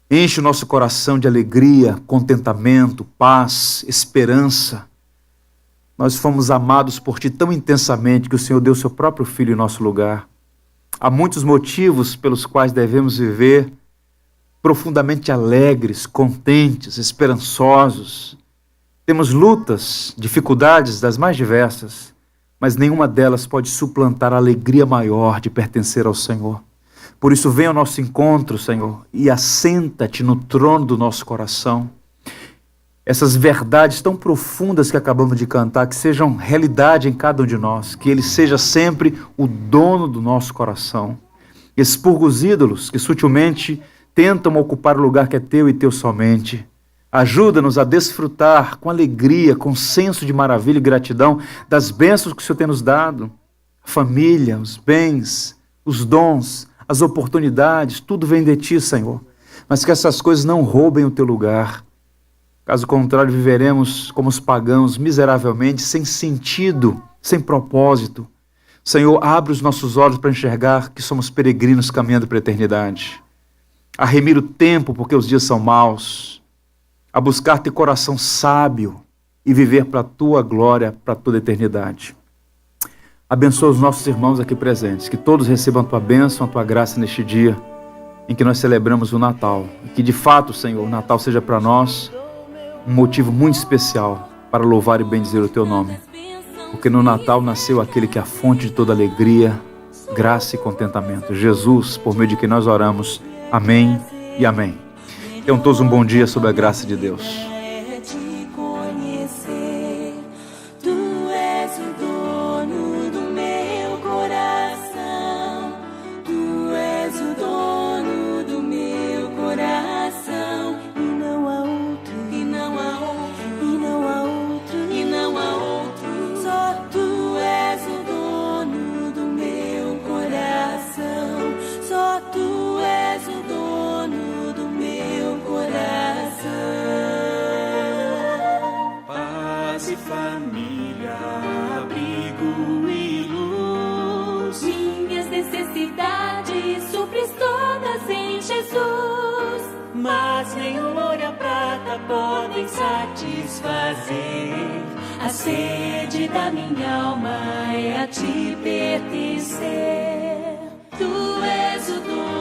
Enche o nosso coração de alegria, contentamento, paz, esperança. Nós fomos amados por Ti tão intensamente que o Senhor deu Seu próprio Filho em nosso lugar. Há muitos motivos pelos quais devemos viver profundamente alegres, contentes, esperançosos. Temos lutas, dificuldades das mais diversas, mas nenhuma delas pode suplantar a alegria maior de pertencer ao Senhor. Por isso, vem ao nosso encontro, Senhor, e assenta-te no trono do nosso coração. Essas verdades tão profundas que acabamos de cantar, que sejam realidade em cada um de nós, que Ele seja sempre o dono do nosso coração. Expurga os ídolos que sutilmente tentam ocupar o lugar que é Teu e Teu somente. Ajuda-nos a desfrutar com alegria, com senso de maravilha e gratidão das bênçãos que o Senhor tem nos dado. A família, os bens, os dons, as oportunidades, tudo vem de Ti, Senhor. Mas que essas coisas não roubem o Teu lugar. Caso contrário, viveremos como os pagãos, miseravelmente, sem sentido, sem propósito. Senhor, abre os nossos olhos para enxergar que somos peregrinos caminhando para a eternidade. A remir o tempo, porque os dias são maus. A buscar ter coração sábio e viver para a Tua glória, para toda a eternidade. Abençoa os nossos irmãos aqui presentes, que todos recebam a Tua bênção, a Tua graça neste dia em que nós celebramos o Natal. E que de fato, Senhor, o Natal seja para nós um motivo muito especial para louvar e bendizer o Teu nome. Porque no Natal nasceu aquele que é a fonte de toda alegria, graça e contentamento. Jesus, por meio de quem nós oramos. Amém e amém. Tenham todos um bom dia sob a graça de Deus. Mas nem o ouro e a prata podem satisfazer a sede da minha alma é a Ti pertencer. Tu és o dono